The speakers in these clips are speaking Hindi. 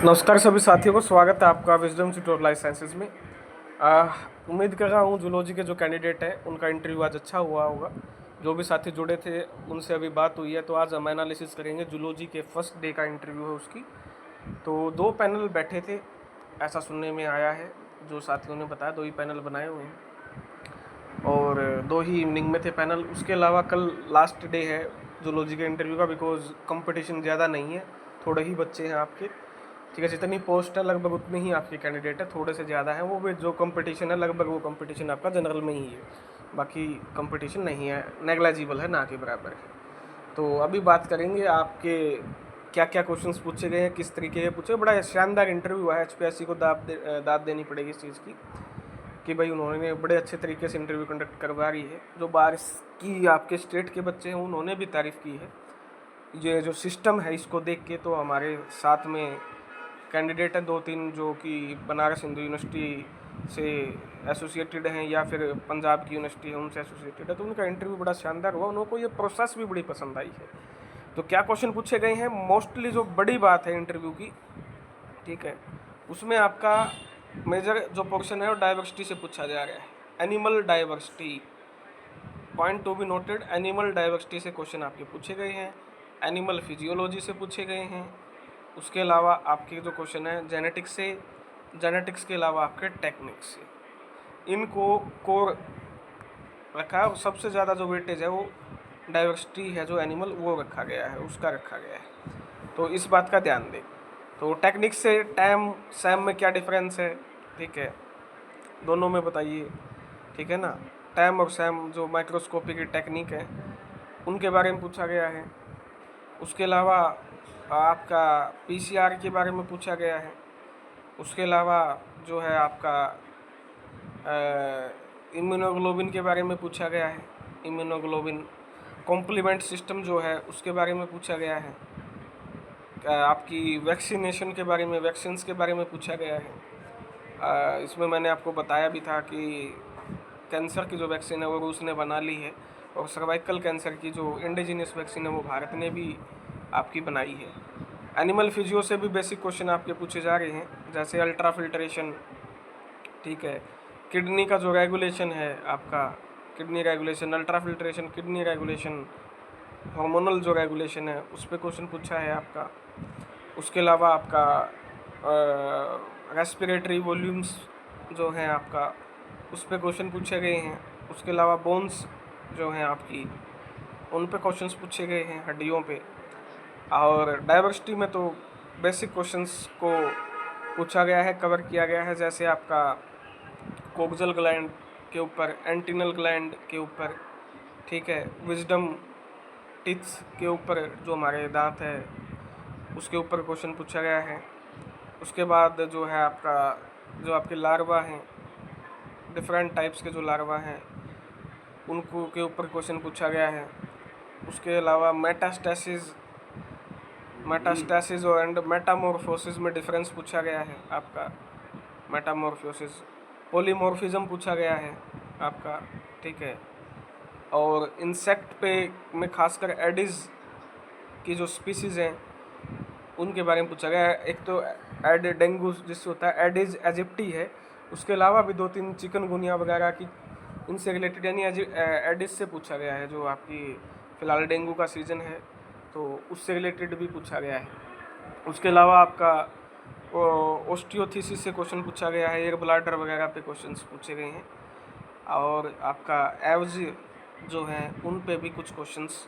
नमस्कार सभी साथियों को, स्वागत है आपका विजडम ट्यूटोरियल लाइफ साइंसेज में। उम्मीद कर रहा हूँ जूलॉजी के जो कैंडिडेट है उनका इंटरव्यू आज अच्छा हुआ होगा। जो भी साथी जुड़े थे उनसे अभी बात हुई है, तो आज हम एनालिसिस करेंगे जूलॉजी के फर्स्ट डे का इंटरव्यू है उसकी। तो 2 पैनल बैठे थे, ऐसा सुनने में आया है, जो साथियों ने बताया 2 ही पैनल बनाए हुए हैं और 2 ही इवनिंग में थे पैनल। उसके अलावा कल लास्ट डे है जूलॉजी के इंटरव्यू का, बिकॉज कंपटीशन ज़्यादा नहीं है, थोड़े ही बच्चे हैं आपके। ठीक है, जितनी पोस्ट है लगभग उतने ही आपके कैंडिडेट है, थोड़े से ज़्यादा है। वो भी जो कंपटीशन है लगभग वो कंपटीशन आपका जनरल में ही है, बाकी कंपटीशन नहीं है, नेग्लिजिबल है, ना के बराबर है। तो अभी बात करेंगे आपके क्या क्या क्वेश्चंस पूछे गए हैं, किस तरीके के पूछे। बड़ा शानदार इंटरव्यू है, HPSC को दाद देनी पड़ेगी इस चीज़ की कि भाई उन्होंने बड़े अच्छे तरीके से इंटरव्यू कंडक्ट करवा रही है। जो बाहर की आपके स्टेट के बच्चे हैं उन्होंने भी तारीफ़ की है। ये जो सिस्टम है इसको देख के तो हमारे साथ में कैंडिडेट हैं 2-3 जो कि बनारस हिंदू यूनिवर्सिटी से एसोसिएटेड हैं या फिर पंजाब की यूनिवर्सिटी है उनसे एसोसिएटेड है, तो उनका इंटरव्यू बड़ा शानदार हुआ। उनको ये प्रोसेस भी बड़ी पसंद आई है। तो क्या क्वेश्चन पूछे गए हैं, मोस्टली जो बड़ी बात है इंटरव्यू की, ठीक है, उसमें आपका मेजर जो पोर्शन है वो डाइवर्सिटी से पूछा जा रहा है। Animal diversity, point to be noted, animal diversity से क्वेश्चन आपके पूछे गए हैं, एनिमल फिजियोलॉजी से पूछे गए हैं। उसके अलावा आपके जो क्वेश्चन है जेनेटिक्स से, जेनेटिक्स के अलावा आपके टेक्निक्स से, इनको कोर रखा है। और सबसे ज़्यादा जो वेटेज है वो डाइवर्सिटी है, जो एनिमल वो रखा गया है, उसका रखा गया है, तो इस बात का ध्यान दें। तो टेक्निक्स से टैम सैम में क्या डिफरेंस है, ठीक है, दोनों में बताइए, ठीक है ना। टैम और सैम जो माइक्रोस्कोपी की टेक्निक है उनके बारे में पूछा गया है। उसके अलावा आपका PCR के बारे में पूछा गया है। उसके अलावा जो है आपका इम्यूनोग्लोबिन के बारे में पूछा गया है। इम्यूनोग्लोबिन कॉम्प्लीमेंट सिस्टम जो है उसके बारे में पूछा गया है। आपकी वैक्सीनेशन के बारे में, वैक्सीन्स के बारे में पूछा गया है। इसमें मैंने आपको बताया भी था कि कैंसर की जो वैक्सीन है वो रूस ने बना ली है, और सर्वाइकल कैंसर की जो इंडिजिनियस वैक्सीन है वो भारत ने भी आपकी बनाई है। एनिमल फिजियो से भी बेसिक क्वेश्चन आपके पूछे जा रहे हैं, जैसे अल्ट्रा फिल्ट्रेशन, ठीक है, किडनी का जो रेगुलेशन है आपका, kidney regulation, ultra filtration, kidney regulation, hormonal जो रेगुलेशन है उस पर क्वेश्चन पूछा है आपका। उसके अलावा आपका रेस्पिरेटरी वॉल्यूम्स जो हैं आपका, उस पर क्वेश्चन पूछे गए हैं। उसके अलावा बोन्स जो हैं आपकी, उन पे क्वेश्चंस पूछे गए हैं, हड्डियों पे। और डाइवर्सिटी में तो बेसिक क्वेश्चंस को पूछा गया है, कवर किया गया है, जैसे आपका कोक्सल ग्लैंड के ऊपर, एंटिनल ग्लैंड के ऊपर, ठीक है, विजडम टिथ्स के ऊपर जो हमारे दांत है उसके ऊपर क्वेश्चन पूछा गया है। उसके बाद जो है आपका, जो आपके लार्वा हैं, डिफरेंट टाइप्स के जो लार्वा हैं उनको के ऊपर क्वेश्चन पूछा गया है। उसके अलावा मेटास्टैसिस और एंड मेटामॉर्फोसिस में डिफरेंस पूछा गया है आपका। मेटामॉर्फोसिस, पॉलीमॉर्फिज्म पूछा गया है आपका, ठीक है। और इंसेक्ट पे में खासकर एडिस की जो स्पीसीज़ हैं उनके बारे में पूछा गया है। एक तो एड डेंगू जिससे होता है, एडिस एजिप्टी है। उसके अलावा भी 2-3 चिकनगुनिया वगैरह की इनसे रिलेटेड, यानी एडिस से पूछा गया है, जो आपकी फ़िलहाल डेंगू का सीज़न है तो उससे रिलेटेड भी पूछा गया है। उसके अलावा आपका ओस्टियोथिसिस से क्वेश्चन पूछा गया है, एयर ब्लाडर वगैरह पे क्वेश्चंस पूछे गए हैं। और आपका एवज जो हैं उन पे भी कुछ क्वेश्चंस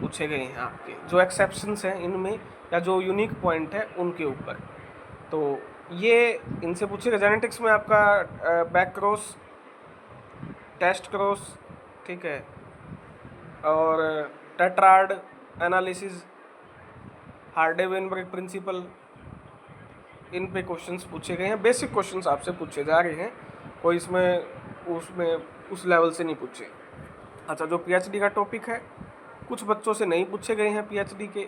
पूछे गए हैं आपके, जो एक्सेप्शंस हैं इनमें या जो यूनिक पॉइंट है उनके ऊपर। तो ये इनसे पूछेगा। जेनेटिक्स में आपका बैक क्रॉस, टेस्ट क्रॉस, ठीक है, और टेट्राड एनालिसिस, हार्डे-वेनबर्ग प्रिंसिपल, इन पे क्वेश्चंस पूछे गए हैं। बेसिक क्वेश्चंस आपसे पूछे जा रहे हैं, कोई उसमें उस लेवल से नहीं पूछे। अच्छा, जो PhD का टॉपिक है कुछ बच्चों से नहीं पूछे गए हैं PhD के,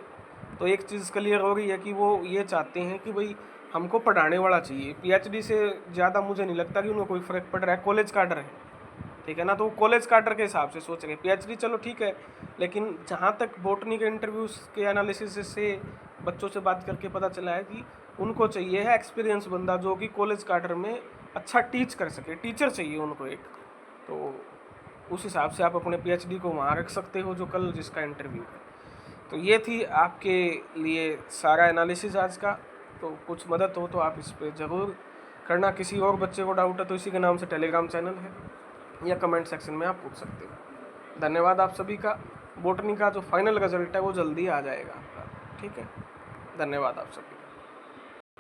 तो एक चीज़ क्लियर हो रही है कि वो ये चाहते हैं कि भाई हमको पढ़ाने वाला चाहिए। PhD से ज़्यादा मुझे नहीं लगता कि उनको कोई फ़र्क पड़ रहा है, कॉलेज काडर है, ठीक है ना, तो वो कॉलेज काडर के हिसाब से सोच रहे हैं। PhD चलो ठीक है, लेकिन जहाँ तक बॉटनी के इंटरव्यूज़ के एनालिसिस से बच्चों से बात करके पता चला है कि उनको चाहिए है एक्सपीरियंस बंदा जो कि कॉलेज कार्डर में अच्छा टीच कर सके, टीचर चाहिए उनको एक। तो उस हिसाब से आप अपने पीएचडी को वहाँ रख सकते हो जो कल जिसका इंटरव्यू है। तो ये थी आपके लिए सारा एनालिसिस आज का। तो कुछ मदद हो तो आप इस पर ज़रूर करना। किसी और बच्चे को डाउट है तो इसी के नाम से टेलीग्राम चैनल है, या कमेंट सेक्शन में आप पूछ सकते हो। धन्यवाद आप सभी का। बोटनी का जो फाइनल रिजल्ट है वो जल्दी आ जाएगा आपका, ठीक है। धन्यवाद आप सभी।